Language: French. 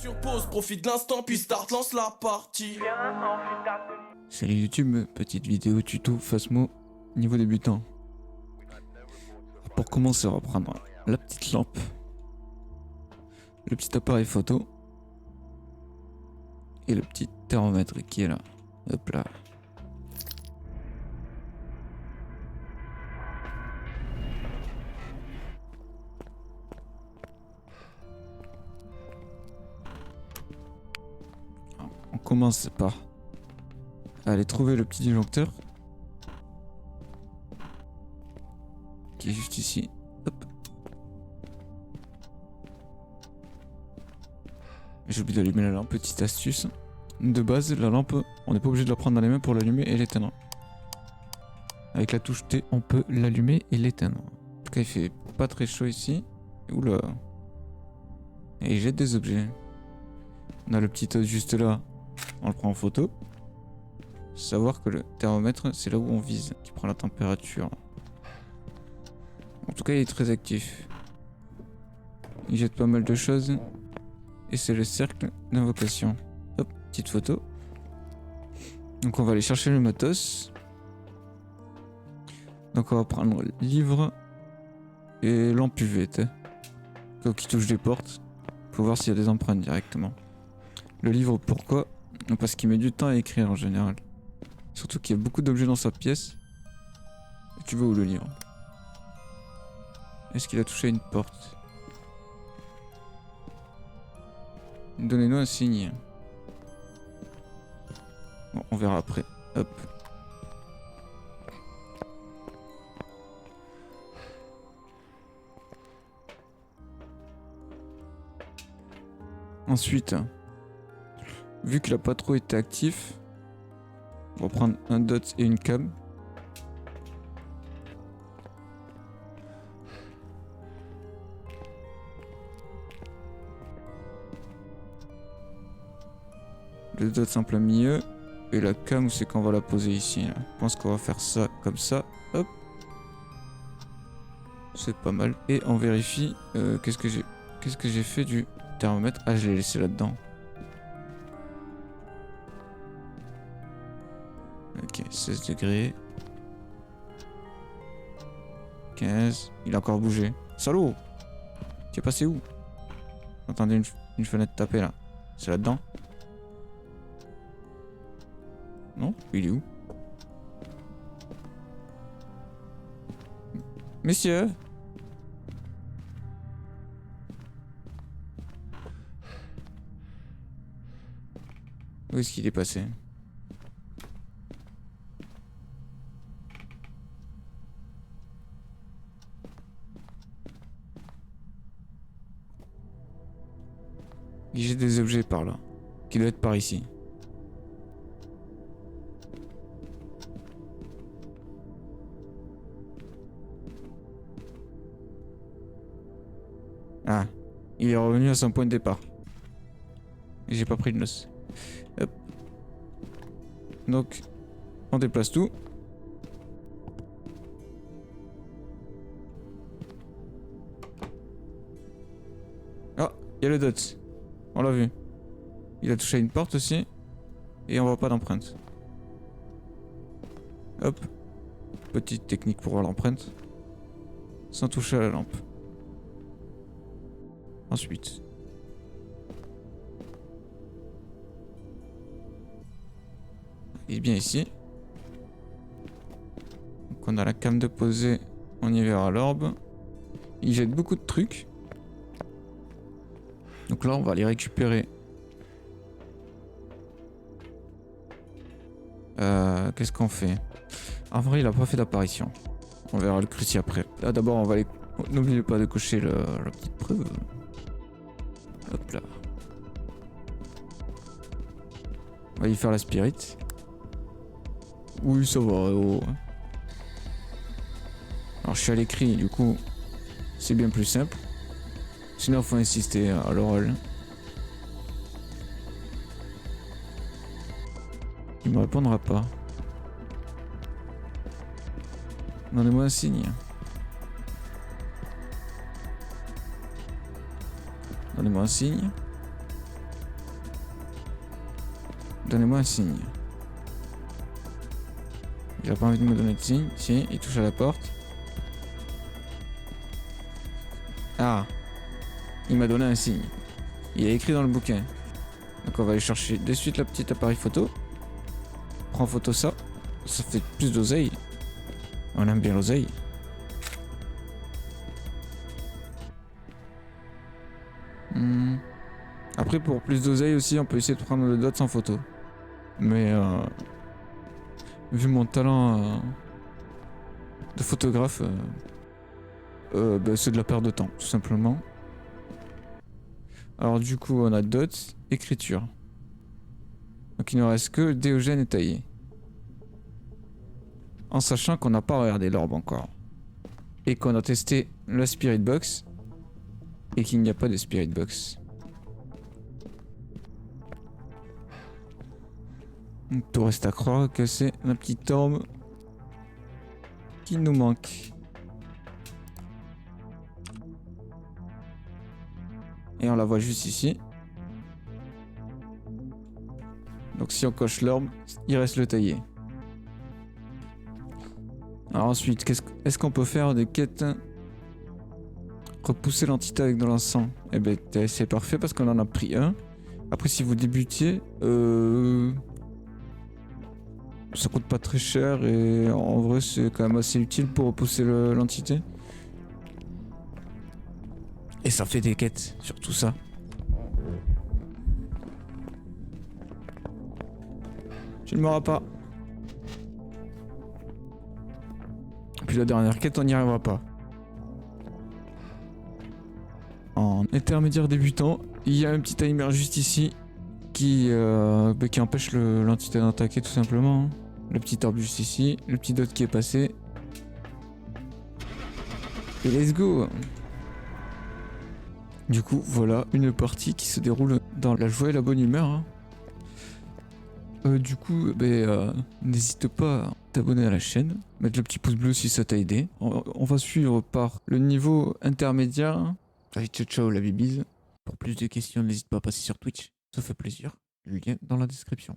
sur pause, profite de l'instant, puis start, lance la partie. Salut YouTube, petite vidéo tuto Phasmo niveau débutant. Pour commencer, on va prendre la petite lampe, le petit appareil photo et le petit thermomètre qui est là. Hop là. On commence par aller trouver le petit disjoncteur qui est juste ici. Hop. J'ai oublié d'allumer la lampe, petite astuce. De base, la lampe, on n'est pas obligé de la prendre dans les mains pour l'allumer et l'éteindre. Avec la touche T, on peut l'allumer et l'éteindre. En tout cas, il fait pas très chaud ici. Oula. Et il jette des objets. On a le petit os juste là. On le prend en photo. Savoir que le thermomètre, c'est là où on vise, qui prend la température. En tout cas, il est très actif. Il jette pas mal de choses. Et c'est le cercle d'invocation. Hop, petite photo. Donc on va aller chercher le matos. Donc on va prendre livre et lampe UV. Quand il touche des portes, faut voir s'il y a des empreintes directement. Le livre, pourquoi? Parce qu'il met du temps à écrire en général. Surtout qu'il y a beaucoup d'objets dans sa pièce. Et tu vois où le livre? Est-ce qu'il a touché à une porte? Donnez-nous un signe. Bon, on verra après. Hop. Ensuite, vu qu'il a pas trop été actif, on va prendre un dot et une cam. Le dot en plein milieu. Et la cam, c'est qu'on va la poser ici. Là. Je pense qu'on va faire ça comme ça. Hop. C'est pas mal. Et on vérifie qu'est-ce que j'ai fait du thermomètre. Ah, je l'ai laissé là-dedans. Ok, 16 degrés. 15. Il a encore bougé. Salaud! Tu es passé où? Entendez une fenêtre taper là. C'est là-dedans? Non? Il est où? Messieurs! Où est-ce qu'il est passé? J'ai des objets par là. Qui doit être par ici. Ah. Il est revenu à son point de départ. Et j'ai pas pris de noce. Hop. Donc, on déplace tout. Ah, il y a le dot. On l'a vu. Il a touché à une porte aussi. Et on voit pas d'empreinte. Hop. Petite technique pour voir l'empreinte. Sans toucher à la lampe. Ensuite. Il est bien ici. Donc on a la cam de poser. On y verra l'orbe. Il jette beaucoup de trucs. Donc là, on va les récupérer. Qu'est-ce qu'on fait? En vrai, il a pas fait d'apparition. On verra le cruci après. Là, d'abord, on va aller... N'oubliez pas de cocher la petite preuve. Hop là. On va y faire la spirit. Oui, ça va. Oh. Alors, je suis à l'écrit, du coup, c'est bien plus simple. Sinon, il faut insister à l'oral. Il me répondra pas. Donnez-moi un signe. Donnez-moi un signe. Donnez-moi un signe. Il a pas envie de me donner de signe. Si, il touche à la porte. Ah, il m'a donné un signe. Il a écrit dans le bouquin. Donc on va aller chercher de suite la petite appareil photo. Prends en photo ça. Ça fait plus d'oseille. On aime bien l'oseille. Après pour plus d'oseille aussi on peut essayer de prendre le dot sans photo. Mais vu mon talent de photographe, bah, c'est de la perte de temps tout simplement. Alors du coup on a dot, écriture. Donc il ne reste que Déogène et taillé. En sachant qu'on n'a pas regardé l'orbe encore. Et qu'on a testé la Spirit Box. Et qu'il n'y a pas de Spirit Box. Donc tout reste à croire que c'est la petite orbe qui nous manque. Et on la voit juste ici. Donc si on coche l'orbe, il reste le taillé. Alors ensuite, est-ce qu'on peut faire des quêtes? Repousser l'entité avec de l'encens. Eh ben c'est parfait parce qu'on en a pris un. Après si vous débutiez, ça coûte pas très cher et en vrai c'est quand même assez utile pour repousser l'entité. Et ça fait des quêtes sur tout ça. Tu ne m'auras pas. Puis la dernière quête on n'y arrivera pas. En intermédiaire débutant, il y a un petit timer juste ici qui empêche l'entité d'attaquer tout simplement. Le petit orbe juste ici, le petit dot qui est passé. Et let's go! Du coup, voilà une partie qui se déroule dans la joie et la bonne humeur. Hein. Du coup, n'hésite pas à t'abonner à la chaîne, mettre le petit pouce bleu si ça t'a aidé. On va suivre par le niveau intermédiaire. Allez, ciao ciao la bibise. Pour plus de questions, n'hésite pas à passer sur Twitch, ça fait plaisir. Le lien dans la description.